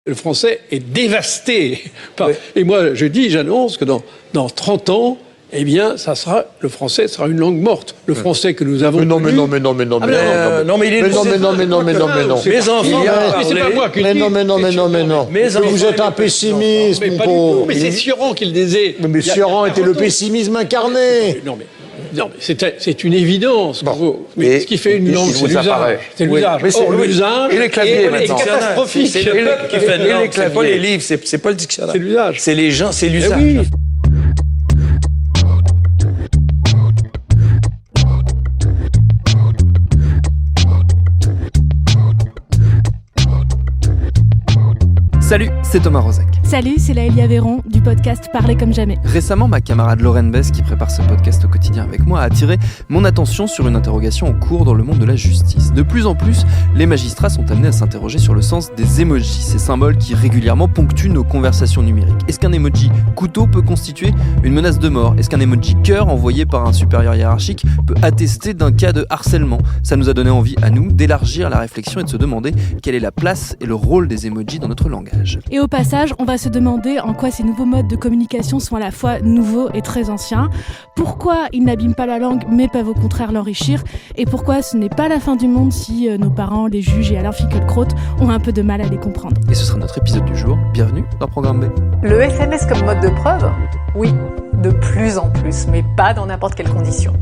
Le français est dévasté. Et moi, j'annonce que dans 30 ans, eh bien, le français sera une langue morte. Le français que nous avons. Mais non. Mais Les enfants. Vous êtes un pessimiste, mon pauvre. Mais c'est Sioran qui le disait. Mais Sioran était le pessimisme incarné. Non, mais c'est une évidence. Bon. Mais ce qui fait une langue, c'est l'usage. C'est l'usage. Et les claviers, maintenant. C'est catastrophique. C'est le peuple qui fait une langue, c'est pas les livres, c'est pas le dictionnaire. C'est l'usage. C'est les gens, c'est l'usage. Oui. Salut, c'est Thomas Rozek. Salut, c'est Laëlia Véron du podcast Parler comme jamais. Récemment, ma camarade Lorraine Bess, qui prépare ce podcast au quotidien avec moi, a attiré mon attention sur une interrogation en cours dans le monde de la justice. De plus en plus, les magistrats sont amenés à s'interroger sur le sens des emojis, ces symboles qui régulièrement ponctuent nos conversations numériques. Est-ce qu'un emoji couteau peut constituer une menace de mort ? Est-ce qu'un emoji cœur envoyé par un supérieur hiérarchique peut attester d'un cas de harcèlement ? Ça nous a donné envie à nous d'élargir la réflexion et de se demander quelle est la place et le rôle des emojis dans notre langage. Et au passage, on va se demander en quoi ces nouveaux modes de communication sont à la fois nouveaux et très anciens, pourquoi ils n'abîment pas la langue mais peuvent au contraire l'enrichir, et pourquoi ce n'est pas la fin du monde si nos parents, les juges et Alain Finkielkraut ont un peu de mal à les comprendre. Et ce sera notre épisode du jour. Bienvenue dans Programme B. Le SMS comme mode de preuve ? Oui, de plus en plus, mais pas dans n'importe quelles conditions.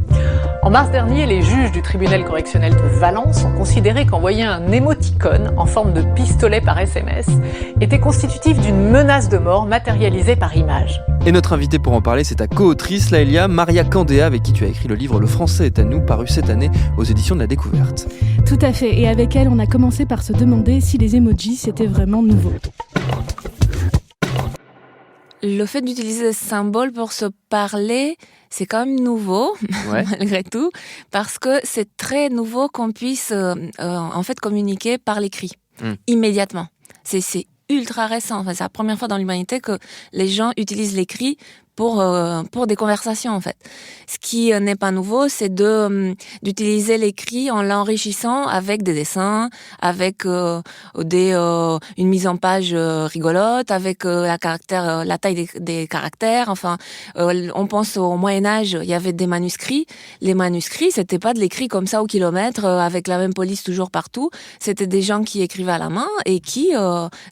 En mars dernier, les juges du tribunal correctionnel de Valence ont considéré qu'envoyer un émoticône en forme de pistolet par SMS était constitutif d'une menace de mort matérialisée par image. Et notre invitée pour en parler, c'est ta co-autrice, Laëlia Maria Candéa, avec qui tu as écrit le livre « Le français est à nous », paru cette année aux éditions de La Découverte. Tout à fait, et avec elle, on a commencé par se demander si les emojis c'était vraiment nouveau. Le fait d'utiliser des symboles pour se parler, c'est quand même nouveau, malgré tout, parce que c'est très nouveau qu'on puisse en fait communiquer par l'écrit, immédiatement. C'est ultra récent. Enfin, c'est la première fois dans l'humanité que les gens utilisent l'écrit pour des conversations, en fait. Ce qui n'est pas nouveau, c'est d'utiliser l'écrit en l'enrichissant avec des dessins, avec une mise en page rigolote, avec la taille des caractères. Enfin, on pense au Moyen-Âge, il y avait des manuscrits. Les manuscrits, c'était pas de l'écrit comme ça au kilomètre, avec la même police toujours partout. C'était des gens qui écrivaient à la main et qui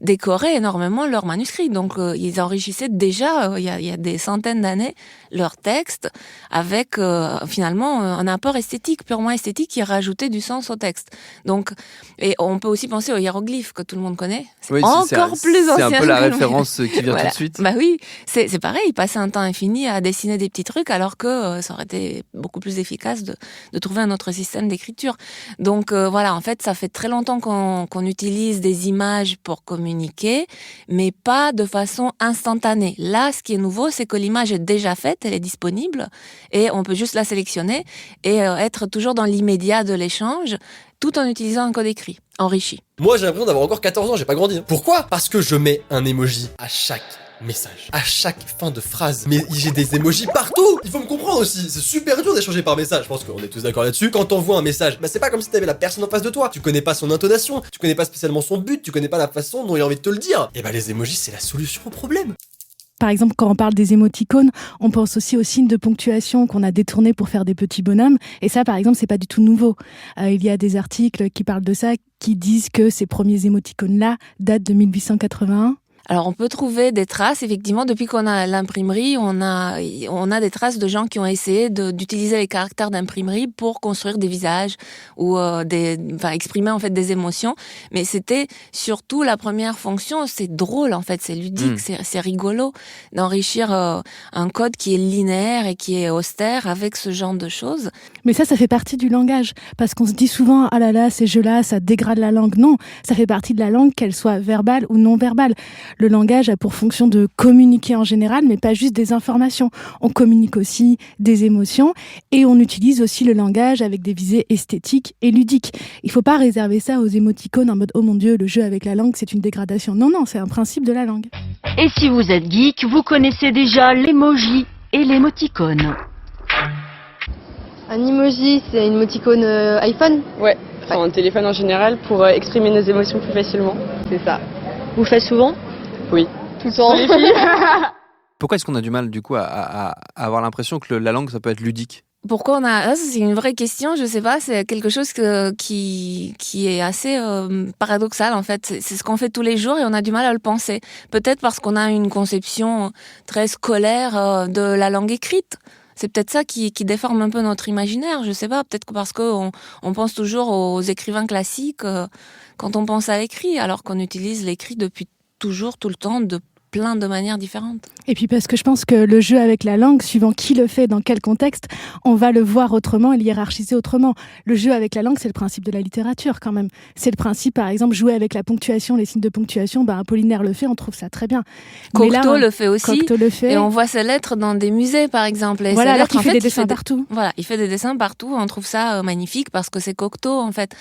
décoraient énormément leurs manuscrits. Donc, ils enrichissaient déjà, il y a des centaines d'années, leur texte avec finalement un apport esthétique, purement esthétique, qui rajoutait du sens au texte. Donc, et on peut aussi penser aux hiéroglyphes que tout le monde connaît. C'est plus ancien. C'est un peu la référence qui vient tout de suite. Bah oui, c'est pareil, ils passaient un temps infini à dessiner des petits trucs alors que ça aurait été beaucoup plus efficace de trouver un autre système d'écriture. Donc voilà, en fait, ça fait très longtemps qu'on utilise des images pour communiquer, mais pas de façon instantanée. Là, ce qui est nouveau, c'est que l'image est déjà faite, elle est disponible, et on peut juste la sélectionner et être toujours dans l'immédiat de l'échange, tout en utilisant un code écrit, enrichi. Moi, j'ai l'impression d'avoir encore 14 ans, j'ai pas grandi. Pourquoi ? Parce que je mets un emoji à chaque message, à chaque fin de phrase. Mais j'ai des emojis partout. Il faut me comprendre aussi, c'est super dur d'échanger par message. Je pense qu'on est tous d'accord là-dessus. Quand t'envoies un message, c'est pas comme si t'avais la personne en face de toi. Tu connais pas son intonation, tu connais pas spécialement son but, tu connais pas la façon dont il a envie de te le dire. Et les emojis, c'est la solution au problème. Par exemple, quand on parle des émoticônes, on pense aussi aux signes de ponctuation qu'on a détournés pour faire des petits bonhommes. Et ça, par exemple, c'est pas du tout nouveau. Il y a des articles qui parlent de ça, qui disent que ces premiers émoticônes-là datent de 1881. Alors, on peut trouver des traces, effectivement, depuis qu'on a l'imprimerie, on a des traces de gens qui ont essayé d'utiliser les caractères d'imprimerie pour construire des visages ou exprimer en fait des émotions. Mais c'était surtout la première fonction, c'est drôle en fait, c'est ludique, c'est rigolo d'enrichir un code qui est linéaire et qui est austère avec ce genre de choses. Mais ça fait partie du langage, parce qu'on se dit souvent, ah là là, ces jeux-là, ça dégrade la langue. Non, ça fait partie de la langue, qu'elle soit verbale ou non verbale. Le langage a pour fonction de communiquer en général, mais pas juste des informations. On communique aussi des émotions et on utilise aussi le langage avec des visées esthétiques et ludiques. Il ne faut pas réserver ça aux émoticônes en mode « Oh mon Dieu, le jeu avec la langue, c'est une dégradation ». Non, c'est un principe de la langue. Et si vous êtes geek, vous connaissez déjà l'emoji et l'émoticône. Un emoji, c'est une émoticône iPhone ? Ouais, un téléphone en général pour exprimer nos émotions plus facilement. C'est ça. Vous faites souvent? Oui. Tout le temps. Pourquoi est-ce qu'on a du mal, du coup, à avoir l'impression que la langue, ça peut être ludique? Pourquoi on a... C'est une vraie question, je sais pas, c'est quelque chose qui est assez paradoxal en fait. C'est ce qu'on fait tous les jours et on a du mal à le penser. Peut-être parce qu'on a une conception très scolaire de la langue écrite. C'est peut-être ça qui déforme un peu notre imaginaire, je sais pas, peut-être que parce qu'on pense toujours aux écrivains classiques quand on pense à l'écrit, alors qu'on utilise l'écrit depuis toujours, tout le temps, de plein de manières différentes. Et puis parce que je pense que le jeu avec la langue, suivant qui le fait, dans quel contexte, on va le voir autrement et le hiérarchiser autrement. Le jeu avec la langue, c'est le principe de la littérature quand même. C'est le principe, par exemple, jouer avec la ponctuation, les signes de ponctuation, Apollinaire le fait, on trouve ça très bien. Cocteau le fait aussi, Cocteau le fait. Et on voit ses lettres dans des musées, par exemple. Et voilà, alors lettres, qu'il fait des dessins partout. Voilà, il fait des dessins partout, on trouve ça magnifique parce que c'est Cocteau, en fait.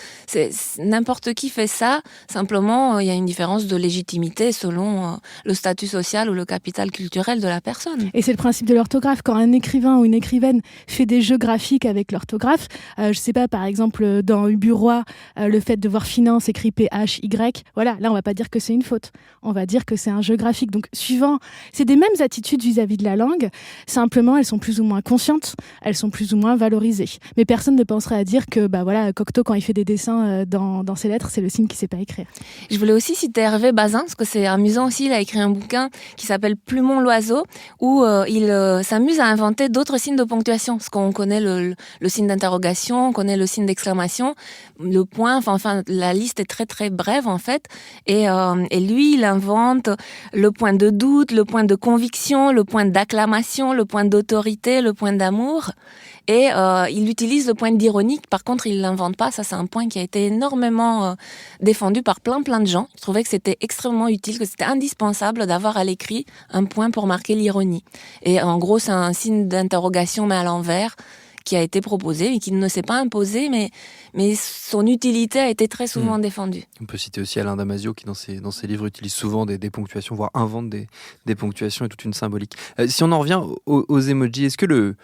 N'importe qui fait ça, simplement, il y a une différence de légitimité selon le statut social ou le capital culturel de la personne. Et c'est le principe de l'orthographe. Quand un écrivain ou une écrivaine fait des jeux graphiques avec l'orthographe, je sais pas, par exemple, dans Uburoy, le fait de voir finance écrit P-H-Y, voilà, là, on va pas dire que c'est une faute. On va dire que c'est un jeu graphique. Donc, suivant, c'est des mêmes attitudes vis-à-vis de la langue, simplement, elles sont plus ou moins conscientes, elles sont plus ou moins valorisées. Mais personne ne penserait à dire que, voilà, Cocteau, quand il fait des dessins dans ses lettres, c'est le signe qu'il sait pas écrire. Je voulais aussi citer Hervé Bazin, parce que c'est amusant aussi, il a écrit un bouquin qui s'appelle Plumon l'oiseau, où il s'amuse à inventer d'autres signes de ponctuation, parce qu'on connaît le signe d'interrogation, on connaît le signe d'exclamation, le point, enfin la liste est très très brève en fait, et lui il invente le point de doute, le point de conviction, le point d'acclamation, le point d'autorité, le point d'amour, et il utilise le point d'ironie. Par contre il l'invente pas, ça c'est un point qui a été énormément défendu par plein de gens. Ils trouvaient que c'était extrêmement utile, que c'était indispensable d'avoir à l'écrit un point pour marquer l'ironie. Et en gros, c'est un signe d'interrogation mais à l'envers qui a été proposé et qui ne s'est pas imposé, mais son utilité a été très souvent défendue. On peut citer aussi Alain Damasio qui, dans ses livres, utilise souvent des ponctuations, voire invente des ponctuations et toute une symbolique. Si on en revient aux emojis, est-ce que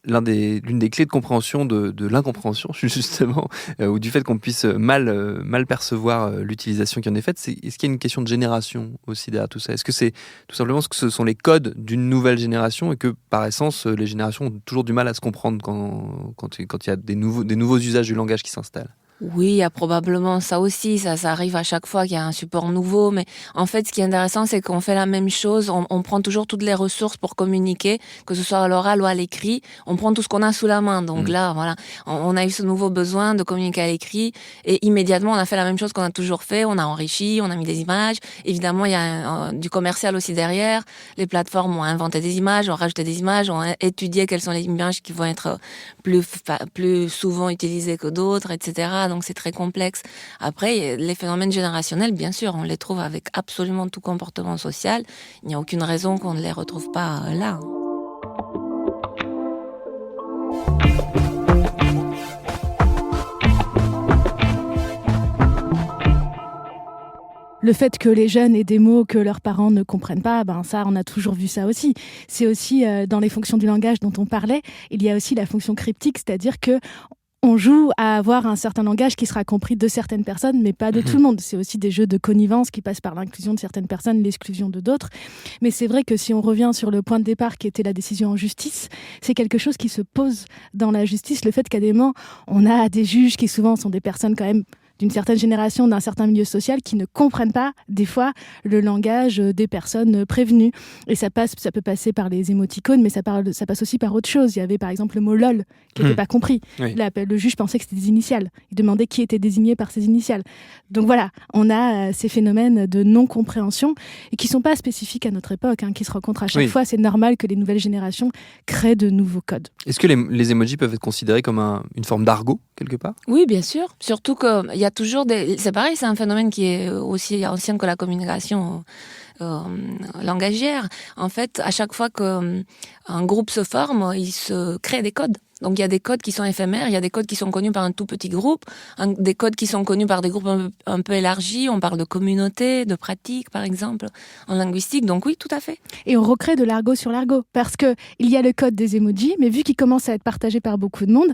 l'une des clés de compréhension de l'incompréhension, justement, ou du fait qu'on puisse mal percevoir l'utilisation qui en est faite, est-ce qu'il y a une question de génération aussi derrière tout ça? Est-ce que c'est tout simplement que ce sont les codes d'une nouvelle génération et que, par essence, les générations ont toujours du mal à se comprendre quand il y a des nouveaux usages du langage qui s'installent? Oui, il y a probablement ça aussi, ça arrive à chaque fois qu'il y a un support nouveau, mais en fait ce qui est intéressant c'est qu'on fait la même chose, on prend toujours toutes les ressources pour communiquer, que ce soit à l'oral ou à l'écrit, on prend tout ce qu'on a sous la main, donc là voilà, on a eu ce nouveau besoin de communiquer à l'écrit et immédiatement on a fait la même chose qu'on a toujours fait, on a enrichi, on a mis des images, évidemment il y a du commercial aussi derrière, les plateformes ont inventé des images, ont rajouté des images, ont étudié quelles sont les images qui vont être plus souvent utilisées que d'autres, etc. Donc c'est très complexe. Après, les phénomènes générationnels, bien sûr, on les trouve avec absolument tout comportement social. Il n'y a aucune raison qu'on ne les retrouve pas là. Le fait que les jeunes aient des mots que leurs parents ne comprennent pas, ça, on a toujours vu ça aussi. C'est aussi dans les fonctions du langage dont on parlait, il y a aussi la fonction cryptique, c'est-à-dire que on joue à avoir un certain langage qui sera compris de certaines personnes, mais pas de tout le monde. C'est aussi des jeux de connivence qui passent par l'inclusion de certaines personnes, l'exclusion de d'autres. Mais c'est vrai que si on revient sur le point de départ qui était la décision en justice, c'est quelque chose qui se pose dans la justice. Le fait qu'à des moments, on a des juges qui souvent sont des personnes quand même d'une certaine génération, d'un certain milieu social, qui ne comprennent pas, des fois, le langage des personnes prévenues. Et ça peut passer par les émoticônes, mais ça passe aussi par autre chose. Il y avait, par exemple, le mot « lol » qui n'était pas compris. Oui. Le juge pensait que c'était des initiales. Il demandait qui était désigné par ces initiales. Donc voilà, on a ces phénomènes de non-compréhension et qui ne sont pas spécifiques à notre époque, qui se rencontrent à chaque fois. C'est normal que les nouvelles générations créent de nouveaux codes. Est-ce que les emojis peuvent être considérés comme une forme d'argot, quelque part? Oui, bien sûr. Surtout qu'il y a toujours c'est pareil, c'est un phénomène qui est aussi ancien que la communication langagière. En fait, à chaque fois qu'un groupe se forme, il se crée des codes. Donc il y a des codes qui sont éphémères, il y a des codes qui sont connus par un tout petit groupe, des codes qui sont connus par des groupes un peu élargis. On parle de communauté, de pratique, par exemple, en linguistique. Donc oui, tout à fait. Et on recrée de l'argot sur l'argot, parce que il y a le code des emojis, mais vu qu'il commence à être partagé par beaucoup de monde,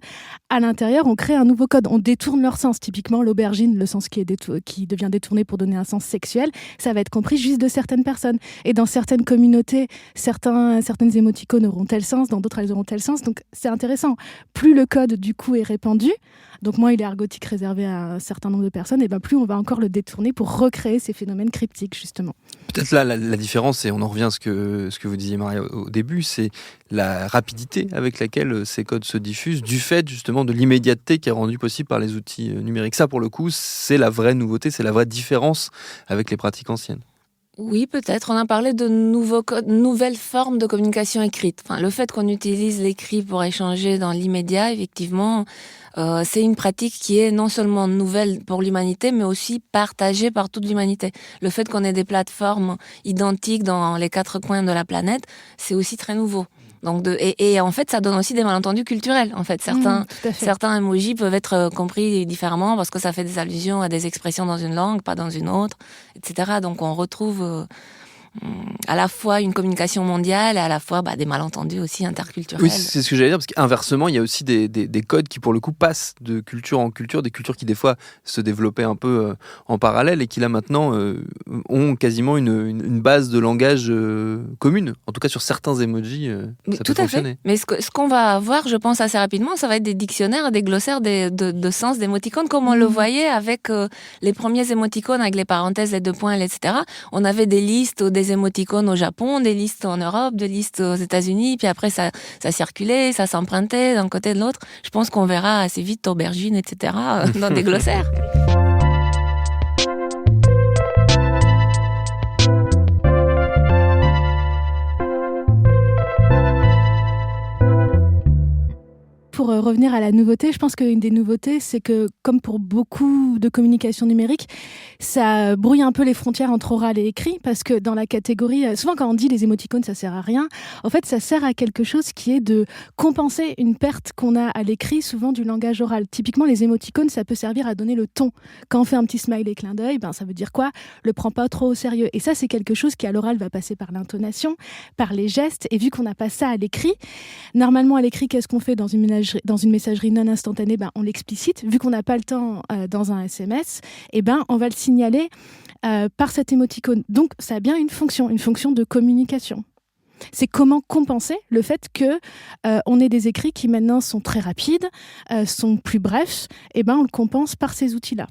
à l'intérieur, on crée un nouveau code. On détourne leur sens. Typiquement, l'aubergine, le sens qui devient détourné pour donner un sens sexuel, ça va être compris juste de certaines personnes. Et dans certaines communautés, certaines émoticônes auront tel sens, dans d'autres, elles auront tel sens. Donc c'est intéressant. Plus le code, du coup, est répandu, donc moins il est argotique réservé à un certain nombre de personnes, et bien plus on va encore le détourner pour recréer ces phénomènes cryptiques, justement. Peut-être là, la différence, et on en revient à ce que vous disiez, Maria, au début, c'est la rapidité avec laquelle ces codes se diffusent, du fait justement de l'immédiateté qui est rendue possible par les outils numériques. Ça, pour le coup, c'est la vraie nouveauté, c'est la vraie différence avec les pratiques anciennes. Oui, peut-être. On a parlé de nouveaux codes, nouvelles formes de communication écrite. Enfin, le fait qu'on utilise l'écrit pour échanger dans l'immédiat, effectivement, c'est une pratique qui est non seulement nouvelle pour l'humanité, mais aussi partagée par toute l'humanité. Le fait qu'on ait des plateformes identiques dans les 4 coins de la planète, c'est aussi très nouveau. Donc et en fait, ça donne aussi des malentendus culturels. En fait, certains emojis peuvent être compris différemment parce que ça fait des allusions à des expressions dans une langue, pas dans une autre, etc. Donc on retrouve à la fois une communication mondiale et à la fois des malentendus aussi interculturels. Oui, c'est ce que j'allais dire, parce qu'inversement, il y a aussi des codes qui, pour le coup, passent de culture en culture, des cultures qui, des fois, se développaient un peu en parallèle et qui, là, maintenant, ont quasiment une base de langage commune. En tout cas, sur certains emojis, ça peut fonctionner. Mais ce qu'on va avoir, je pense, assez rapidement, ça va être des dictionnaires, des glossaires de sens d'émoticônes, comme on le voyait avec les premiers émoticônes, avec les parenthèses, les 2 points, etc. On avait des listes des émoticônes au Japon, des listes en Europe, des listes aux États-Unis, puis après ça circulait, ça s'empruntait d'un côté de l'autre. Je pense qu'on verra assez vite aubergine, etc. dans des glossaires. Pour revenir à la nouveauté, je pense qu'une des nouveautés, c'est que, comme pour beaucoup de communication numérique, ça brouille un peu les frontières entre oral et écrit, parce que dans la catégorie, souvent quand on dit les émoticônes, ça sert à rien, en fait, ça sert à quelque chose qui est de compenser une perte qu'on a à l'écrit, souvent du langage oral. Typiquement, les émoticônes, ça peut servir à donner le ton. Quand on fait un petit smiley clin d'œil, ça veut dire quoi ? Le prends pas trop au sérieux. Et ça, c'est quelque chose qui, à l'oral, va passer par l'intonation, par les gestes, et vu qu'on n'a pas ça à l'écrit, normalement, à l'écrit, qu'est-ce qu'on fait dans une messagerie non instantanée, on l'explicite. Vu qu'on n'a pas le temps dans un SMS, on va le signaler par cet émoticône. Donc, ça a bien une fonction de communication. C'est comment compenser le fait que on ait des écrits qui maintenant sont très rapides, sont plus brefs, on le compense par ces outils-là.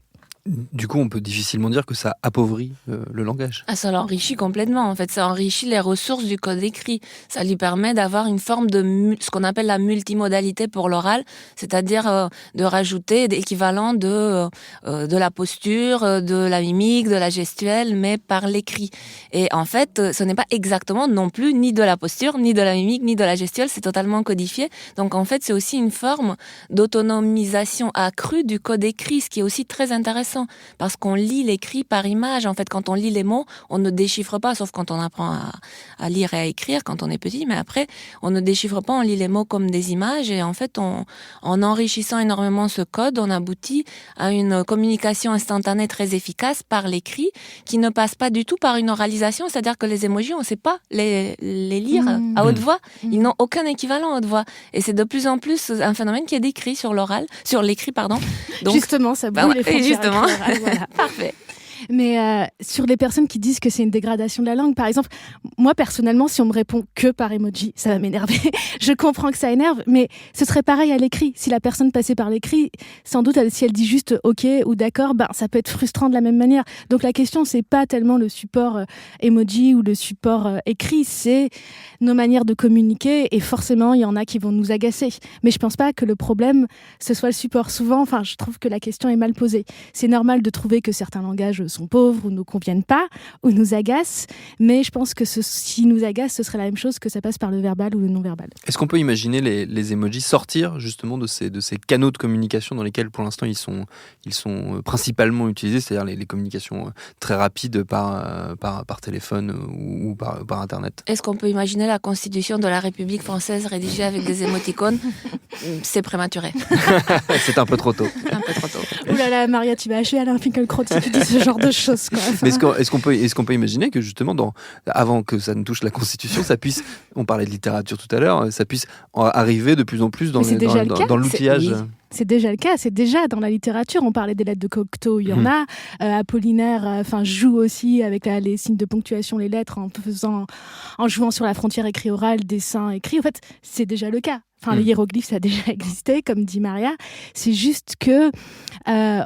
Du coup, on peut difficilement dire que ça appauvrit le langage. Ça l'enrichit complètement. En fait, ça enrichit les ressources du code écrit. Ça lui permet d'avoir une forme de ce qu'on appelle la multimodalité pour l'oral, c'est-à-dire de rajouter l'équivalent de la posture, de la mimique, de la gestuelle, mais par l'écrit. Et en fait, ce n'est pas exactement non plus ni de la posture, ni de la mimique, ni de la gestuelle. C'est totalement codifié. Donc en fait, c'est aussi une forme d'autonomisation accrue du code écrit, ce qui est aussi très intéressant. Parce qu'on lit l'écrit par image. En fait, quand on lit les mots, on ne déchiffre pas, sauf quand on apprend à lire et à écrire quand on est petit. Mais après, on ne déchiffre pas, on lit les mots comme des images. Et en fait, en enrichissant énormément ce code, on aboutit à une communication instantanée très efficace par l'écrit, qui ne passe pas du tout par une oralisation. C'est-à-dire que les émojis, on ne sait pas les lire à haute voix. Ils n'ont aucun équivalent à haute voix. Et c'est de plus en plus un phénomène qui est décrit sur l'écrit. Donc, justement, ça brouille les frontières. Justement. Voilà. Parfait. Mais sur les personnes qui disent que c'est une dégradation de la langue, par exemple, moi personnellement, si on me répond que par emoji, ça va m'énerver. Je comprends que ça énerve, mais ce serait pareil à l'écrit. Si la personne passait par l'écrit, sans doute, si elle dit juste OK ou d'accord, ça peut être frustrant de la même manière. Donc la question, c'est pas tellement le support emoji ou le support écrit, c'est nos manières de communiquer, et forcément, il y en a qui vont nous agacer. Mais je pense pas que le problème, ce soit le support. Souvent, je trouve que la question est mal posée. C'est normal de trouver que certains langages sont pauvres ou nous conviennent pas ou nous agacent, mais je pense que si nous agacent, ce serait la même chose que ça passe par le verbal ou le non-verbal. Est-ce qu'on peut imaginer les emojis sortir justement de ces canaux de communication dans lesquels pour l'instant ils sont principalement utilisés, c'est-à-dire les communications très rapides par téléphone ou par Internet? Est-ce qu'on peut imaginer la constitution de la République française rédigée avec des émoticônes? C'est prématuré. C'est un peu trop tôt. Ouh là là, Maria, tu vas achever Alain Finkielkraut si tu dis ce genre de choses, quoi. Mais est-ce qu'on peut imaginer que justement, avant que ça ne touche la Constitution, ça puisse, on parlait de littérature tout à l'heure, ça puisse arriver de plus en plus dans l'outillage? C'est déjà le cas, c'est déjà dans la littérature. On parlait des lettres de Cocteau, il y en a. Apollinaire joue aussi avec les signes de ponctuation, les lettres, en jouant sur la frontière écrit-oral, dessin, écrit. En fait, c'est déjà le cas. Les hiéroglyphes, ça a déjà existé, comme dit Maria. C'est juste que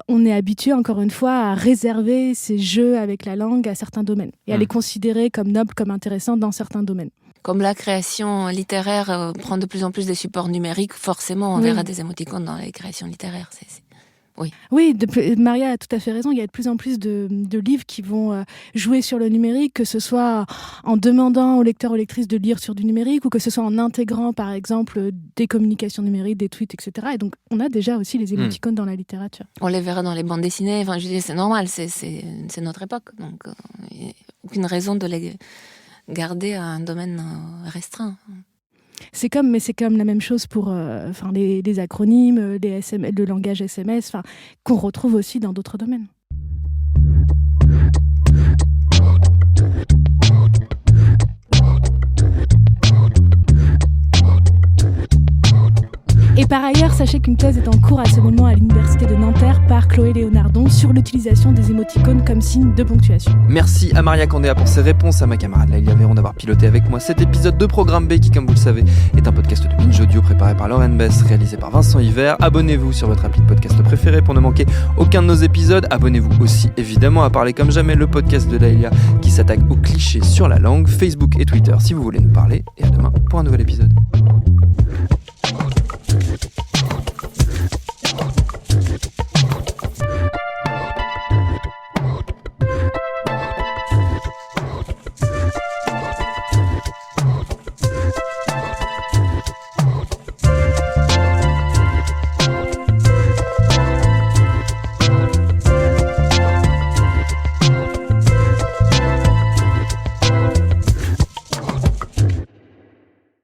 on est habitué, encore une fois, à réserver ces jeux avec la langue à certains domaines et à les considérer comme nobles, comme intéressants dans certains domaines. Comme la création littéraire prend de plus en plus des supports numériques, forcément, on verra des émoticônes dans les créations littéraires. Oui, Maria a tout à fait raison. Il y a de plus en plus de livres qui vont jouer sur le numérique, que ce soit en demandant aux lecteurs, aux lectrices de lire sur du numérique, ou que ce soit en intégrant, par exemple, des communications numériques, des tweets, etc. Et donc, on a déjà aussi les émoticônes dans la littérature. On les verra dans les bandes dessinées. Je veux dire, c'est normal, c'est notre époque. Donc, il n'y a aucune raison de les garder à un domaine restreint. C'est comme la même chose pour les acronymes, le langage SMS, qu'on retrouve aussi dans d'autres domaines. Et par ailleurs, sachez qu'une thèse est en cours à ce moment à l'université de Nanterre par Chloé Léonardon sur l'utilisation des émoticônes comme signe de ponctuation. Merci à Maria Candéa pour ses réponses, à ma camarade Laïlia Véron d'avoir piloté avec moi cet épisode de Programme B qui, comme vous le savez, est un podcast de Binge Audio préparé par Lauren Bess, réalisé par Vincent Hiver. Abonnez-vous sur votre appli de podcast préféré pour ne manquer aucun de nos épisodes. Abonnez-vous aussi évidemment à Parler comme jamais, le podcast de Laïlia qui s'attaque aux clichés sur la langue, Facebook et Twitter si vous voulez nous parler. Et à demain pour un nouvel épisode.